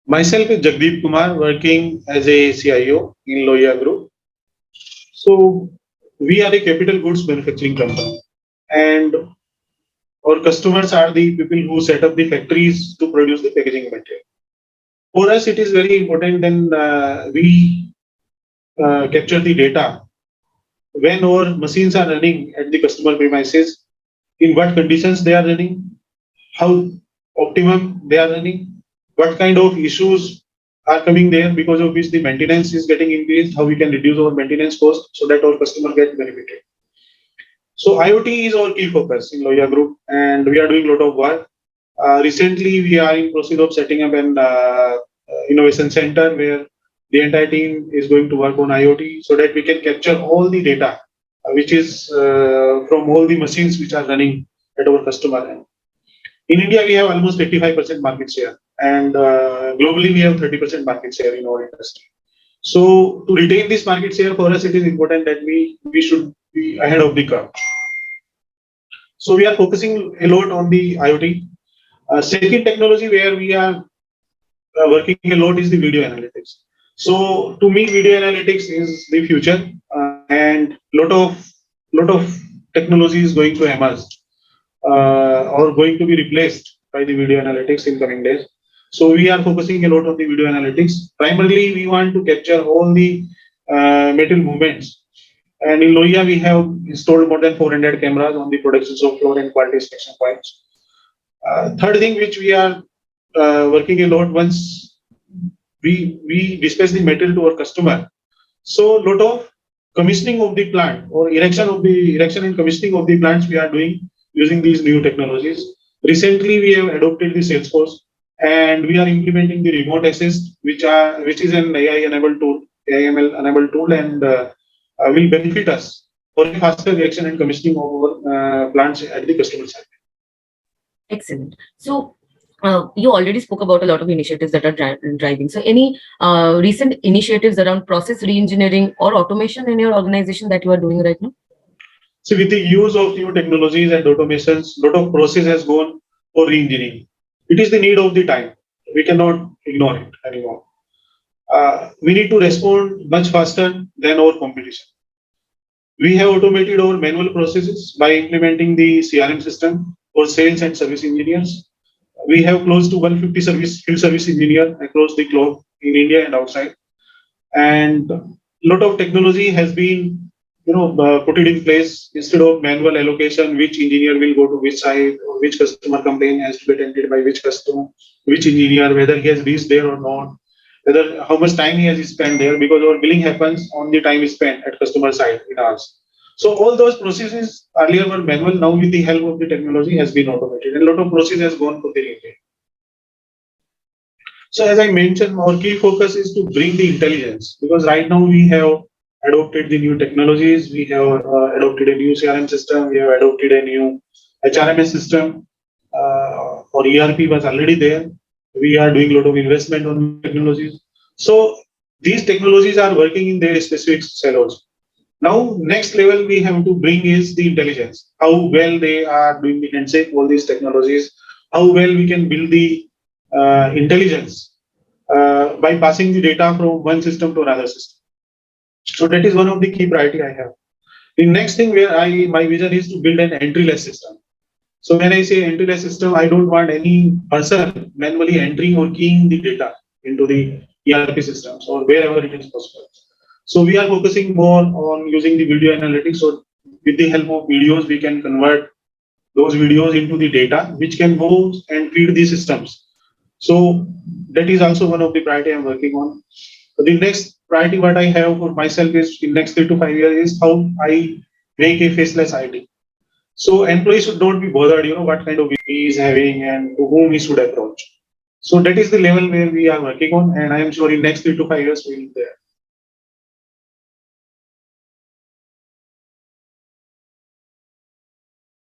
Myself is Jagdip Kumar, working as a CIO in Lohia Group. So we are a capital goods manufacturing company, and our customers are the people who set up the factories to produce the packaging material. For us, it is very important then we capture the data when our machines are running at the customer premises, in what conditions they are running, how optimum they are running, what kind of issues are coming there because of which the maintenance is getting increased, how we can reduce our maintenance cost so that our customer get benefited. So IoT is our key focus in Lohia Group, and we are doing a lot of work. Recently, we are in process of setting up an innovation center where the entire team is going to work on IoT so that we can capture all the data, which is from all the machines which are running at our customer end. In India, we have almost 85% market share, and globally, we have 30% market share in our industry. So, to retain this market share, for us, it is important that we should be ahead of the curve. So, we are focusing a lot on the IoT. Second technology where we are working a lot is the video analytics. So, to me, video analytics is the future, and lot of technology is going to emerge or going to be replaced by the video analytics in coming days. So we are focusing a lot on the video analytics. Primarily, we want to capture all the material movements. And in Lohia, we have installed more than 400 cameras on the production shop floor and quality inspection points. Third thing which we are working a lot once we dispatch the material to our customer. So lot of commissioning of the plant or erection and commissioning of the plants we are doing using these new technologies. Recently, we have adopted the Salesforce, and we are implementing the remote assist, which is an AI-enabled tool, AI/ML enabled tool, and will benefit us for a faster reaction and commissioning of our plants at the customer side. Excellent. So, you already spoke about a lot of initiatives that are driving. So, any recent initiatives around process reengineering or automation in your organization that you are doing right now? So, with the use of new technologies and automations, lot of process has gone for reengineering. It is the need of the time. We cannot ignore it anymore. We need to respond much faster than our competition. We have automated our manual processes by implementing the CRM system for sales and service engineers. We have close to 150 field service engineers across the globe in India and outside. And a lot of technology has been put it in place. Instead of manual allocation, which engineer will go to which site, or which customer complaint has to be attended by which customer, which engineer, whether he has reached there or not, whether how much time he has spent there, because our billing happens on the time spent at customer side in hours. So all those processes earlier were manual. Now with the help of the technology has been automated, and a lot of process has gone for the retail. So as I mentioned, our key focus is to bring the intelligence, because right now we have adopted the new technologies. We have adopted a new CRM system. We have adopted a new HRMS system. Or ERP was already there. We are doing a lot of investment on technologies. So these technologies are working in their specific silos. Now, next level we have to bring is the intelligence. How well they are doing the handshake, all these technologies. How well we can build the intelligence by passing the data from one system to another system. So that is one of the key priority I have. The next thing where my vision is to build an entryless system. So when I say entryless system, I don't want any person manually entering or keying the data into the ERP systems or wherever it is possible. So we are focusing more on using the video analytics. So with the help of videos, we can convert those videos into the data, which can go and feed the systems. So that is also one of the priority I'm working on. The next priority what I have for myself is in next 3 to 5 years is how I make a faceless ID. So employees should not be bothered, what kind of he is having and to whom he should approach. So that is the level where we are working on, and I am sure in next 3 to 5 years we will be there.